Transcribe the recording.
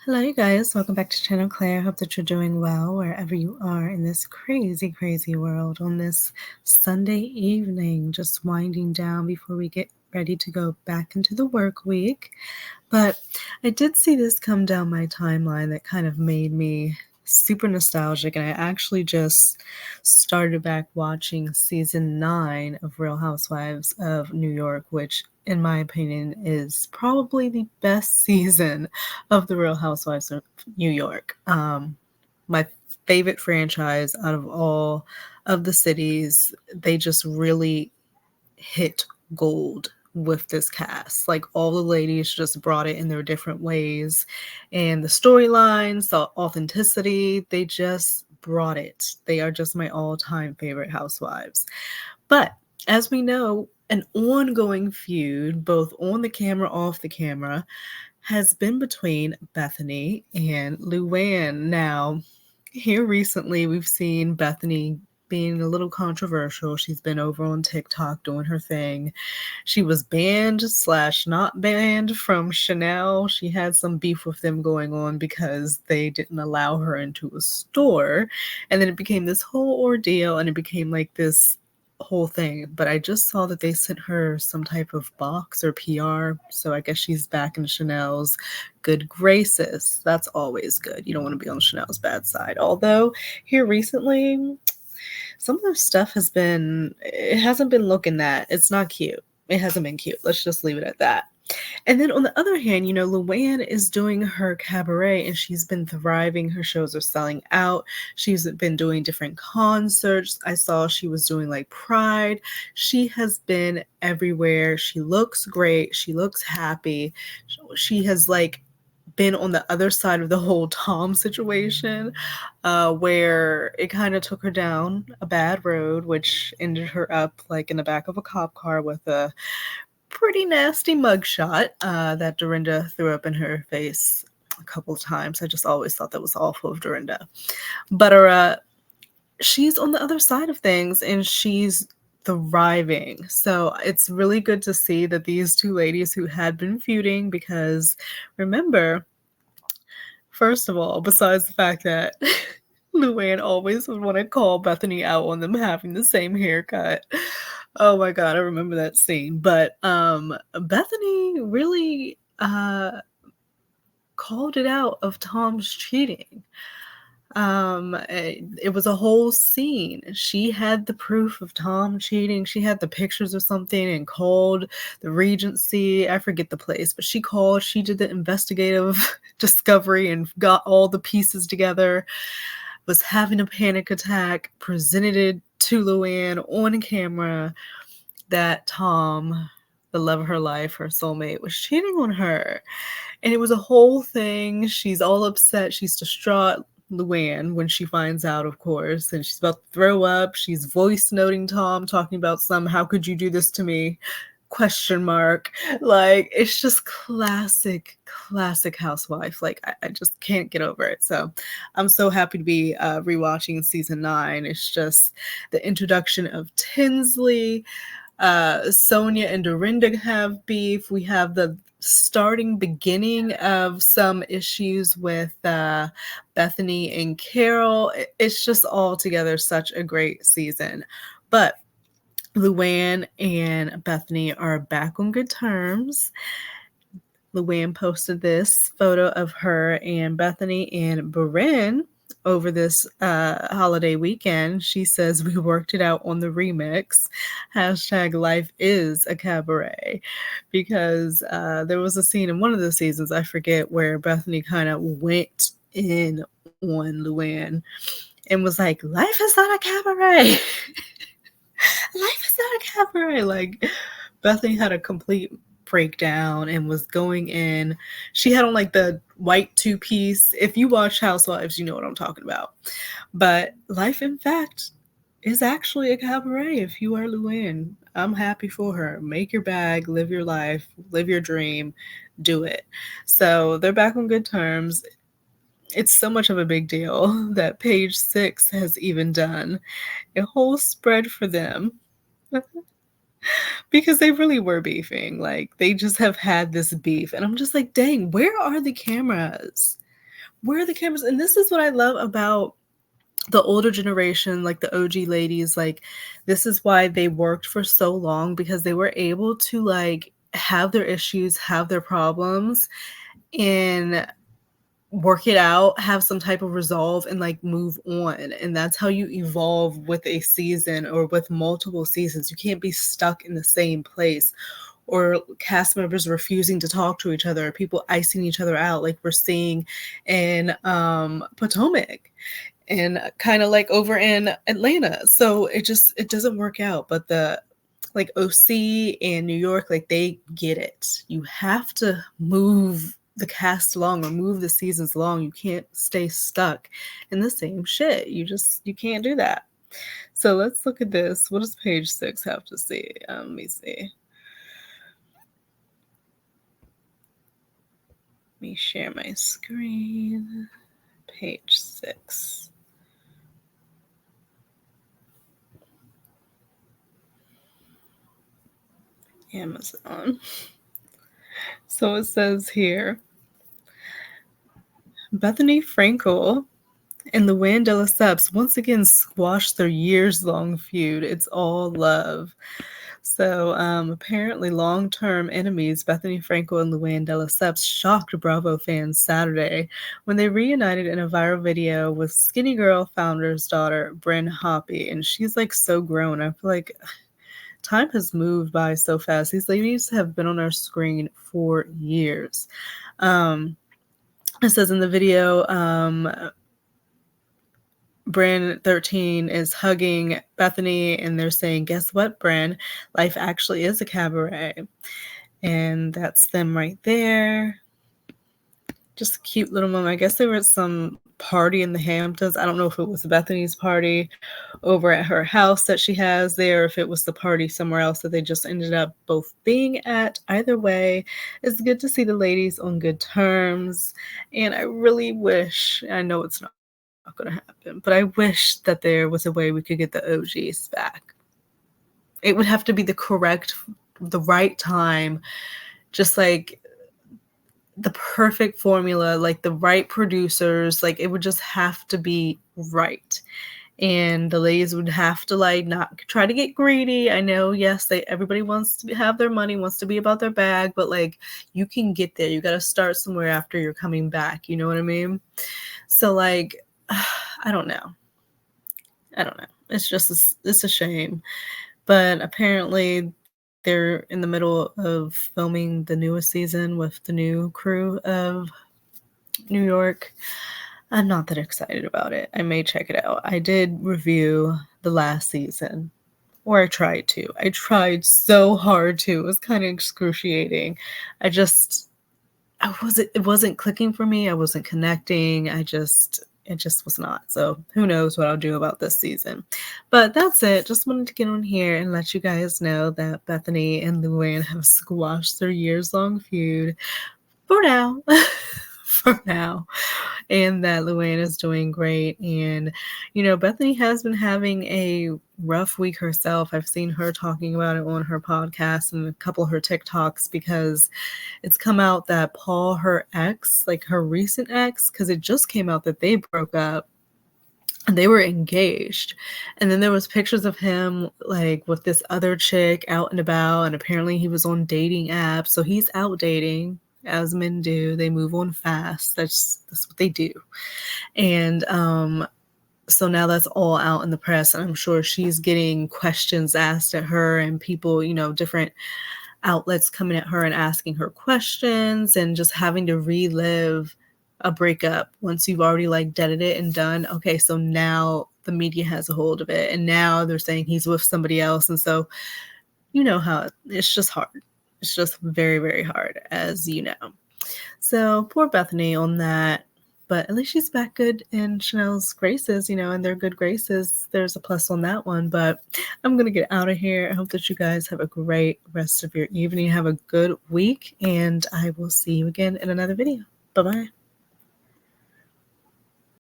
Hello, you guys. Welcome back to Channel Claire. Hope that you're doing well wherever you are in this crazy, crazy world on this Sunday evening, just winding down before we get ready to go back into the work week. But I did see this come down my timeline that kind of made me super nostalgic, and I actually just started back watching season 9 of Real Housewives of New York, which in my opinion is probably the best season of the Real Housewives of New York. My favorite franchise out of all of the cities. They just really hit gold with this cast. Like, all the ladies just brought it in their different ways, and the storylines, the authenticity, they just brought it. They are just my all-time favorite housewives. But as we know, an ongoing feud, both on the camera, off the camera, has been between Bethenny and Luann. Now, here recently, we've seen Bethenny being a little controversial. She's been over on TikTok doing her thing. She was banned slash not banned from Chanel. She had some beef with them going on because they didn't allow her into a store. And then it became this whole ordeal, and it became like this whole thing. But I just saw that they sent her some type of box or PR. So I guess she's back in Chanel's good graces. That's always good. You don't want to be on Chanel's bad side. Although here recently, some of the stuff it hasn't been looking that. It's not cute. It hasn't been cute. Let's just leave it at that. And then on the other hand, Luann is doing her cabaret, and she's been thriving. Her shows are selling out. She's been doing different concerts. I saw she was doing like Pride. She has been everywhere. She looks great. She looks happy. She has been on the other side of the whole Tom situation, where it kind of took her down a bad road, which ended her up like in the back of a cop car with a pretty nasty mugshot that Dorinda threw up in her face a couple of times. I just always thought that was awful of Dorinda. But she's on the other side of things, and she's thriving. So it's really good to see that these two ladies who had been feuding, because remember, first of all, besides the fact that Luann always would want to call Bethenny out on them having the same haircut. Oh my god, I remember that scene. But Bethenny really called it out of Tom's cheating. It was a whole scene. She had the proof of Tom cheating. She had the pictures or something and called the Regency. I forget the place, but she did the investigative discovery and got all the pieces together, was having a panic attack, presented it to Luann on camera that Tom, the love of her life, her soulmate, was cheating on her. And it was a whole thing. She's all upset. She's distraught, Luann, when she finds out, of course, and she's about to throw up. She's voice noting Tom, talking about how could you do this to me? Question mark. Like, it's just classic housewife. Like, I just can't get over it. So I'm so happy to be rewatching season 9. It's just the introduction of Tinsley. Sonia and Dorinda have beef. We have the beginning of some issues with Bethenny and Carol. It's just all together such a great season. But Luann and Bethenny are back on good terms. Luann posted this photo of her and Bethenny and Beren over this holiday weekend. She says, "We worked it out on the remix. Hashtag life is a cabaret." Because there was a scene in one of the seasons, I forget, where Bethenny kind of went in on Luann and was like, "Life is not a cabaret." Life is not a cabaret. Like, Bethany had a complete breakdown and was going in. She had on like the white two-piece. If you watch Housewives, you know what I'm talking about. But life, in fact, is actually a cabaret if you are Luann. I'm happy for her. Make your bag, live your life, live your dream, do it. So they're back on good terms. It's so much of a big deal that Page 6 has even done a whole spread for them. Because they really were beefing. Like, they just have had this beef. And I'm just like, dang, where are the cameras? where are the cameras? And this is what I love about the older generation, like the OG ladies. Like, this is why they worked for so long, because they were able to like have their issues, have their problems, and work it out, have some type of resolve, and like move on. And that's how you evolve with a season or with multiple seasons. You can't be stuck in the same place, or cast members refusing to talk to each other, or people icing each other out, like we're seeing in Potomac and kind of like over in Atlanta. So it doesn't work out. But the like OC and New York, like they get it. You have to move the cast along or move the seasons along. You can't stay stuck in the same shit. You can't do that. So let's look at this. What does page 6 have to say? Let me see. Let me share my screen. Page 6. Amazon. So it says here, Bethenny, Frankel, and Luann de Lesseps once again squashed their years-long feud. It's all love. So apparently long-term enemies Bethenny Frankel and Luann de Lesseps shocked Bravo fans Saturday when they reunited in a viral video with Skinny Girl founder's daughter, Bryn Hoppy. And she's like so grown. I feel like time has moved by so fast. These ladies have been on our screen for years. It says in the video, Bryn 13 is hugging Bethenny, and they're saying, guess what, Bryn? Life actually is a cabaret. And that's them right there. Just a cute little moment. I guess there was some party in the Hamptons. I don't know if it was Bethenny's party over at her house that she has there, if it was the party somewhere else that they just ended up both being at. Either way, it's good to see the ladies on good terms. And I really wish, I know it's not going to happen, but I wish that there was a way we could get the OGs back. It would have to be the right time, just like the perfect formula, like the right producers. Like, it would just have to be right. And the ladies would have to like not try to get greedy. I know, yes, everybody wants to have their money, wants to be about their bag, but like, you can get there. You got to start somewhere after you're coming back. You know what I mean? So like, I don't know. It's a shame. But apparently they're in the middle of filming the newest season with the new crew of New York. I'm not that excited about it. I may check it out. I did review the last season, or I tried to. I tried so hard to. It was kind of excruciating. It wasn't clicking for me. I wasn't connecting. It just was not. So who knows what I'll do about this season. But that's it. Just wanted to get on here and let you guys know that Bethenny and Luann have squashed their years-long feud for now. For now. And that Luann is doing great. And, Bethenny has been having a rough week herself. I've seen her talking about it on her podcast and a couple of her TikToks, because it's come out that Paul, her ex, like her recent ex, because it just came out that they broke up and they were engaged. And then there was pictures of him like with this other chick out and about, and apparently he was on dating apps. So he's out dating, as men do. They move on fast. That's what they do. And so now that's all out in the press, and I'm sure she's getting questions asked at her, and people, different outlets coming at her and asking her questions, and just having to relive a breakup once you've already like deaded it and done. Okay, so now the media has a hold of it, and now they're saying he's with somebody else. And so how it's just hard. It's just very, very hard, as you know. So poor Bethenny on that. But at least she's back good in Chanel's graces, and their good graces. There's a plus on that one. But I'm going to get out of here. I hope that you guys have a great rest of your evening. Have a good week. And I will see you again in another video. Bye-bye.